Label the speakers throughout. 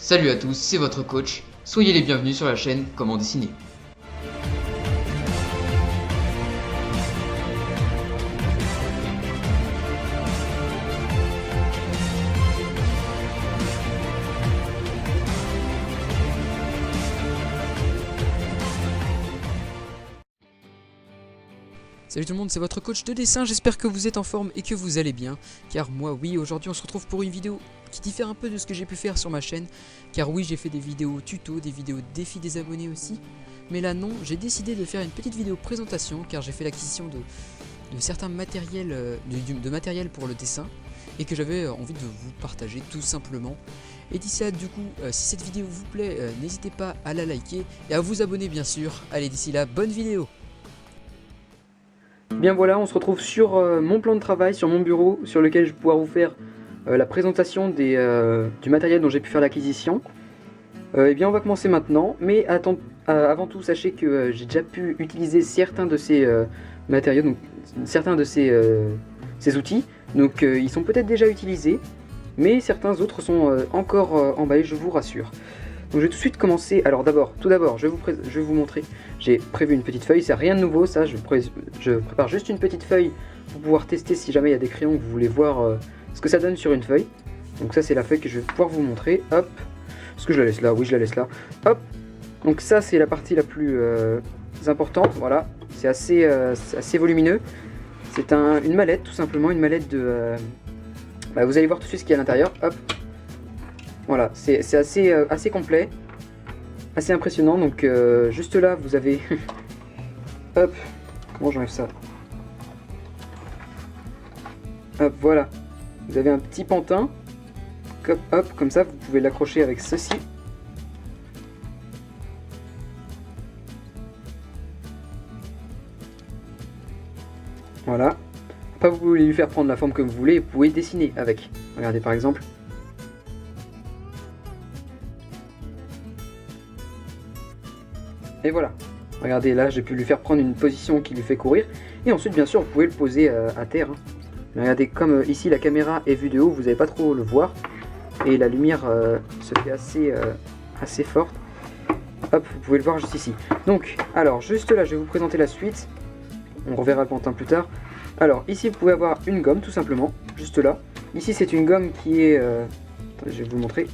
Speaker 1: Salut à tous, c'est votre coach. Soyez les bienvenus sur la chaîne Comment dessiner.
Speaker 2: Salut tout le monde, c'est votre coach de dessin, j'espère que vous êtes en forme et que vous allez bien. Car moi oui, aujourd'hui on se retrouve pour une vidéo qui diffère un peu de ce que j'ai pu faire sur ma chaîne. Car oui, j'ai fait des vidéos tuto, des vidéos défis des abonnés aussi. Mais là non, j'ai décidé de faire une petite vidéo présentation car j'ai fait l'acquisition de certains matériels, de matériel pour le dessin. Et que j'avais envie de vous partager tout simplement. Et d'ici là du coup, si cette vidéo vous plaît, n'hésitez pas à la liker et à vous abonner bien sûr. Allez, d'ici là, bonne vidéo!
Speaker 3: Bien voilà, on se retrouve sur mon plan de travail, sur mon bureau, sur lequel je vais pouvoir vous faire la présentation du matériel dont j'ai pu faire l'acquisition. Et bien on va commencer maintenant, mais avant tout sachez que j'ai déjà pu utiliser certains de ces matériaux, donc certains de ces outils, donc ils sont peut-être déjà utilisés, mais certains autres sont encore emballés, je vous rassure. Donc je vais tout de suite commencer. Alors tout d'abord, je vais vous montrer. J'ai prévu une petite feuille, c'est rien de nouveau ça. Je prépare juste une petite feuille pour pouvoir tester si jamais il y a des crayons que vous voulez voir ce que ça donne sur une feuille. Donc ça c'est la feuille que je vais pouvoir vous montrer. Hop. Est-ce que je la laisse là? Oui, je la laisse là. Hop. Donc ça c'est la partie la plus importante. Voilà. C'est assez volumineux. C'est une mallette tout simplement, une mallette de. Vous allez voir tout de suite ce qu'il y a à l'intérieur. Hop. Voilà, c'est assez complet, assez impressionnant. Donc juste là vous avez hop, comment j'enlève ça? Hop, voilà, vous avez un petit pantin, hop, comme ça vous pouvez l'accrocher avec ceci. Voilà, après vous pouvez lui faire prendre la forme que vous voulez et vous pouvez dessiner avec. Regardez par exemple. Et voilà, regardez là, j'ai pu lui faire prendre une position qui lui fait courir. Et ensuite, bien sûr, vous pouvez le poser à terre. Mais regardez, comme ici la caméra est vue de haut, vous n'allez pas trop le voir. Et la lumière se fait assez forte. Hop, vous pouvez le voir juste ici. Donc, alors, juste là, je vais vous présenter la suite. On reverra le pantin plus tard. Alors, ici, vous pouvez avoir une gomme, tout simplement, juste là. Ici, c'est une gomme qui est... Attendez, je vais vous montrer.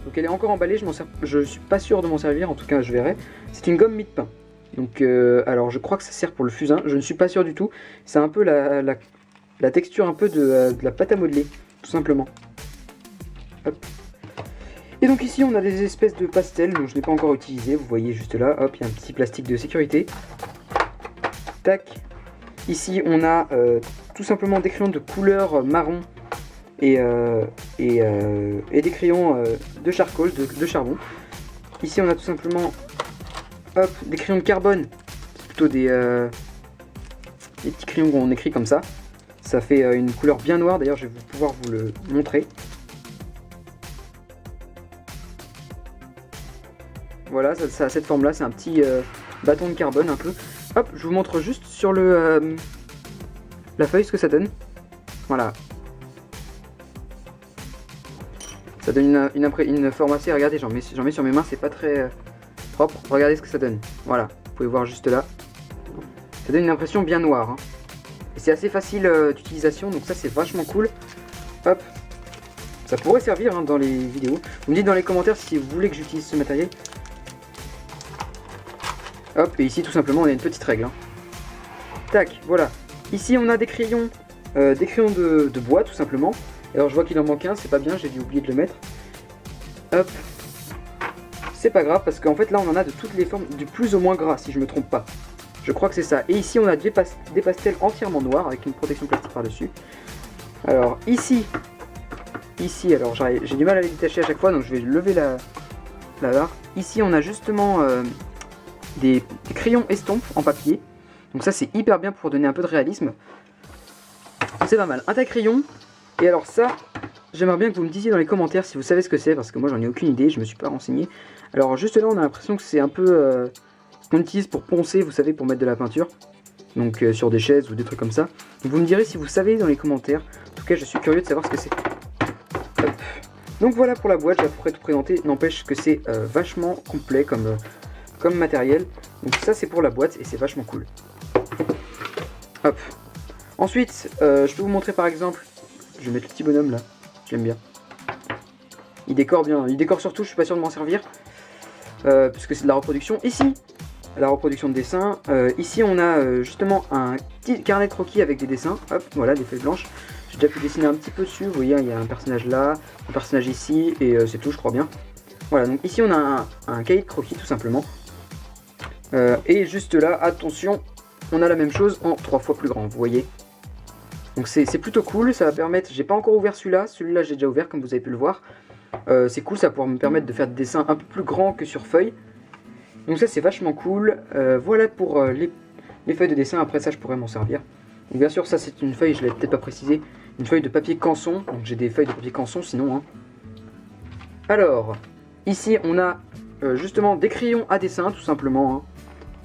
Speaker 3: Donc elle est encore emballée, je suis pas sûr de m'en servir, en tout cas je verrai. C'est une gomme mie-de-pain. Donc alors je crois que ça sert pour le fusain, je ne suis pas sûr du tout. C'est un peu la texture un peu de la pâte à modeler, tout simplement. Hop. Et donc ici on a des espèces de pastels, dont je n'ai pas encore utilisé, vous voyez juste là, hop, il y a un petit plastique de sécurité. Tac. Ici on a tout simplement des crayons de couleur marron. Et des crayons de charcoal, de charbon. Ici on a tout simplement hop, des crayons de carbone. C'est plutôt des petits crayons qu'on écrit comme ça. Ça fait une couleur bien noire, d'ailleurs je vais pouvoir vous le montrer. Voilà, ça a cette forme là, c'est un petit bâton de carbone un peu. Hop, je vous montre juste sur la feuille ce que ça donne. Voilà. Ça donne une forme assez, regardez, j'en mets sur mes mains, c'est pas très propre. Regardez ce que ça donne. Voilà, vous pouvez voir juste là. Ça donne une impression bien noire. Hein. Et c'est assez facile d'utilisation, donc ça c'est vachement cool. Hop. Ça pourrait servir dans les vidéos. Vous me dites dans les commentaires si vous voulez que j'utilise ce matériel. Hop, et ici tout simplement on a une petite règle. Hein. Tac, voilà. Ici on a des crayons de bois tout simplement. Alors je vois qu'il en manque un, c'est pas bien, j'ai dû oublier de le mettre. Hop. C'est pas grave parce qu'en fait là on en a de toutes les formes, du plus au moins gras si je me trompe pas. Je crois que c'est ça. Et ici on a des pastels entièrement noirs avec une protection plastique par dessus. Alors ici alors j'ai du mal à les détacher à chaque fois donc je vais lever la barre. Ici on a justement des crayons estompes en papier. Donc ça c'est hyper bien pour donner un peu de réalisme. C'est pas mal. Un taille-crayon. Et alors ça, j'aimerais bien que vous me disiez dans les commentaires si vous savez ce que c'est, parce que moi j'en ai aucune idée, je me suis pas renseigné. Alors juste là on a l'impression que c'est un peu ce qu'on utilise pour poncer, vous savez, pour mettre de la peinture. Donc sur des chaises ou des trucs comme ça. Donc vous me direz si vous savez dans les commentaires. En tout cas je suis curieux de savoir ce que c'est. Donc voilà pour la boîte, j'ai à peu près tout présenté, n'empêche que c'est vachement complet comme matériel. Donc ça c'est pour la boîte et c'est vachement cool. Hop. Ensuite, je peux vous montrer par exemple, je vais mettre le petit bonhomme là, j'aime bien. Il décore bien, il décore surtout, je suis pas sûr de m'en servir, puisque c'est de la reproduction. Ici, la reproduction de dessin, ici on a justement un petit carnet de croquis avec des dessins, hop, voilà, des feuilles blanches. J'ai déjà pu dessiner un petit peu dessus, vous voyez, il y a un personnage là, un personnage ici, et c'est tout, je crois bien. Voilà, donc ici on a un cahier de croquis tout simplement. Et juste là, attention, on a la même chose en 3 fois plus grand, vous voyez. Donc c'est plutôt cool, ça va permettre, j'ai pas encore ouvert celui-là j'ai déjà ouvert comme vous avez pu le voir. C'est cool, ça va pouvoir me permettre de faire des dessins un peu plus grands que sur feuille. Donc ça c'est vachement cool. Voilà pour les feuilles de dessin, après ça je pourrais m'en servir. Donc bien sûr ça c'est une feuille, je l'ai peut-être pas précisé, une feuille de papier canson, donc j'ai des feuilles de papier canson sinon. Hein. Alors, ici on a justement des crayons à dessin tout simplement. Hein.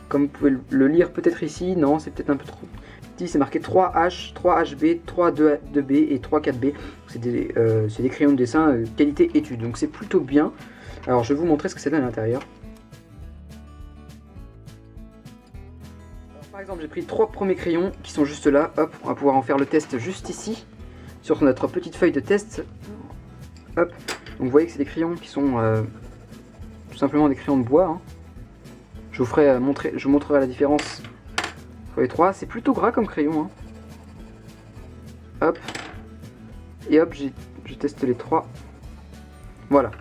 Speaker 3: Comme vous pouvez le lire peut-être ici, non c'est peut-être un peu trop petit, c'est marqué 3H, 3HB, 3-2B et 3-4B. C'est des crayons de dessin qualité étude, donc c'est plutôt bien. Alors je vais vous montrer ce que ça donne à l'intérieur. Par exemple j'ai pris 3 premiers crayons qui sont juste là, hop, on va pouvoir en faire le test juste ici, sur notre petite feuille de test. Hop, donc vous voyez que c'est des crayons qui sont tout simplement des crayons de bois. Hein. Je vous montrerai la différence entre les 3. C'est plutôt gras comme crayon. Hein. Hop. Et hop, je teste les 3. Voilà.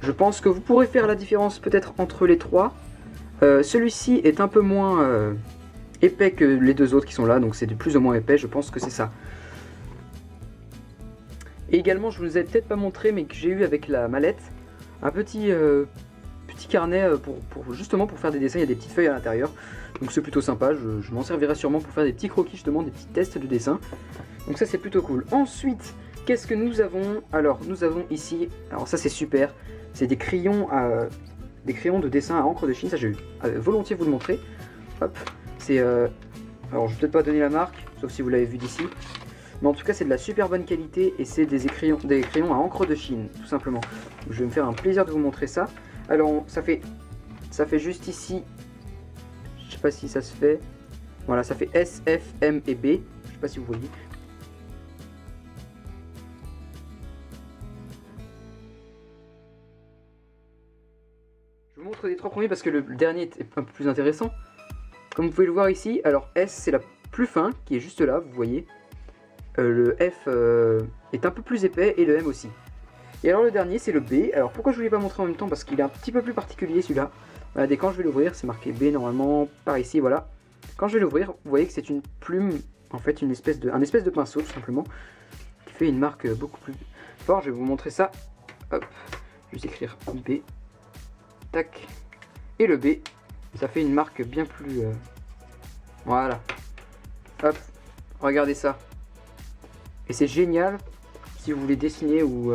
Speaker 3: Je pense que vous pourrez faire la différence peut-être entre les 3. Celui-ci est un peu moins épais que les deux autres qui sont là. Donc c'est de plus ou moins épais, je pense que c'est ça. Et également, je vous ai peut-être pas montré, mais que j'ai eu avec la mallette, un petit carnet justement pour faire des dessins. Il y a des petites feuilles à l'intérieur, donc c'est plutôt sympa. Je m'en servirai sûrement pour faire des petits croquis, justement des petits tests de dessin. Donc ça c'est plutôt cool. Ensuite, qu'est-ce que nous avons? Alors nous avons ici, alors ça c'est super, c'est des crayons de dessin à encre de Chine. Ça je vais volontiers vous le montrer. Hop, c'est alors je vais peut-être pas donner la marque, sauf si vous l'avez vu d'ici. Mais en tout cas c'est de la super bonne qualité et c'est des crayons à encre de Chine, tout simplement. Je vais me faire un plaisir de vous montrer ça. Alors ça fait juste ici, je sais pas si ça se fait, voilà ça fait S, F, M et B, je sais pas si vous voyez. Je vous montre les 3 premiers parce que le dernier est un peu plus intéressant. Comme vous pouvez le voir ici, alors S c'est la plus fin qui est juste là, vous voyez. Le F est un peu plus épais et le M aussi. Et alors le dernier c'est le B. Alors pourquoi je ne vous l'ai pas montré en même temps? Parce qu'il est un petit peu plus particulier celui-là. Voilà, dès quand je vais l'ouvrir, c'est marqué B normalement par ici, voilà. Quand je vais l'ouvrir, vous voyez que c'est une plume, en fait un espèce de pinceau tout simplement, qui fait une marque beaucoup plus forte. Je vais vous montrer ça. Hop, je vais écrire B. Tac. Et le B, ça fait une marque bien plus... Voilà. Hop, regardez ça. Et c'est génial si vous voulez dessiner ou...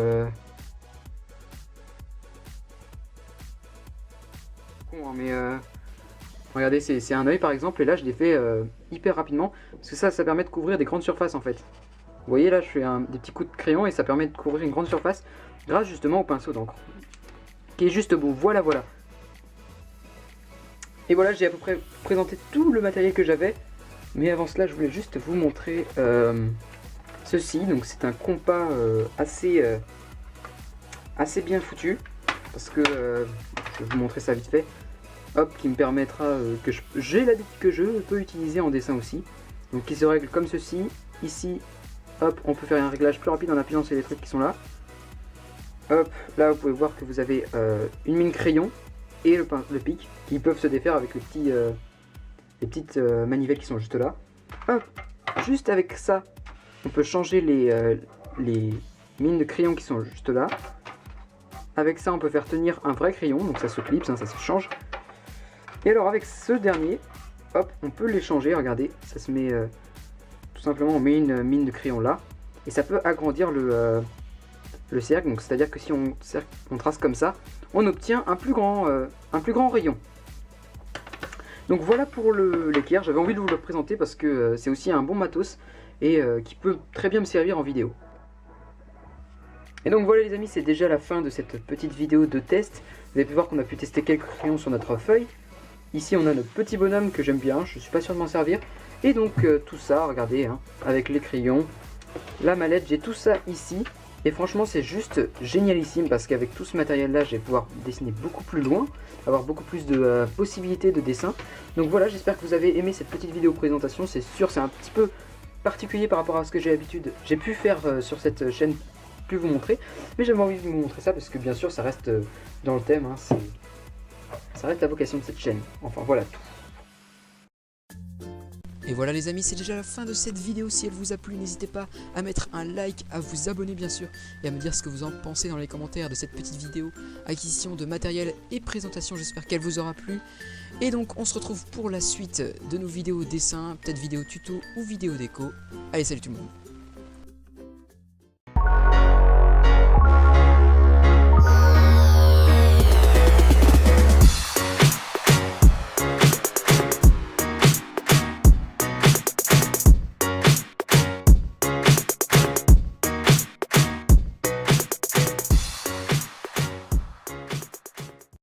Speaker 3: regardez, c'est un œil par exemple, et là je l'ai fait hyper rapidement, parce que ça permet de couvrir des grandes surfaces en fait. Vous voyez là, je fais des petits coups de crayon et ça permet de couvrir une grande surface grâce justement au pinceau d'encre, qui est juste beau. Voilà. Et voilà, j'ai à peu près présenté tout le matériel que j'avais, mais avant cela je voulais juste vous montrer ceci. Donc c'est un compas assez bien foutu, parce que je vais vous montrer ça vite fait. Hop, qui me permettra que j'ai l'habitude que je peux utiliser en dessin aussi. Donc qui se règle comme ceci. Ici, hop, on peut faire un réglage plus rapide en appuyant sur les trucs qui sont là. Hop, là vous pouvez voir que vous avez une mine crayon et le pic qui peuvent se défaire avec les petites manivelles qui sont juste là. Hop, juste avec ça, on peut changer les mines de crayon qui sont juste là. Avec ça, on peut faire tenir un vrai crayon, donc ça se clipse, hein, ça se change. Et alors avec ce dernier, hop, on peut les changer, regardez, ça se met tout simplement, on met une mine de crayon là, et ça peut agrandir le cercle, donc c'est à dire que si on trace comme ça, on obtient un plus grand rayon. Donc voilà pour l'équerre, j'avais envie de vous le présenter parce que c'est aussi un bon matos et qui peut très bien me servir en vidéo. Et donc voilà les amis, c'est déjà la fin de cette petite vidéo de test. Vous avez pu voir qu'on a pu tester quelques crayons sur notre feuille. Ici on a notre petit bonhomme que j'aime bien, je suis pas sûr de m'en servir. Et donc tout ça, regardez, hein, avec les crayons, la mallette, j'ai tout ça ici. Et franchement c'est juste génialissime parce qu'avec tout ce matériel là je vais pouvoir dessiner beaucoup plus loin, avoir beaucoup plus de possibilités de dessin. Donc voilà, j'espère que vous avez aimé cette petite vidéo présentation. C'est sûr c'est un petit peu particulier par rapport à ce que j'ai pu faire sur cette chaîne, plus vous montrer. Mais j'avais envie de vous montrer ça parce que bien sûr ça reste dans le thème, hein, ça reste la vocation de cette chaîne. Enfin voilà tout.
Speaker 2: Et voilà les amis, c'est déjà la fin de cette vidéo. Si elle vous a plu, n'hésitez pas à mettre un like, à vous abonner bien sûr, et à me dire ce que vous en pensez dans les commentaires de cette petite vidéo acquisition de matériel et présentation. J'espère qu'elle vous aura plu. Et donc on se retrouve pour la suite de nos vidéos dessins, peut-être vidéo tuto ou vidéo déco. Allez, salut tout le monde.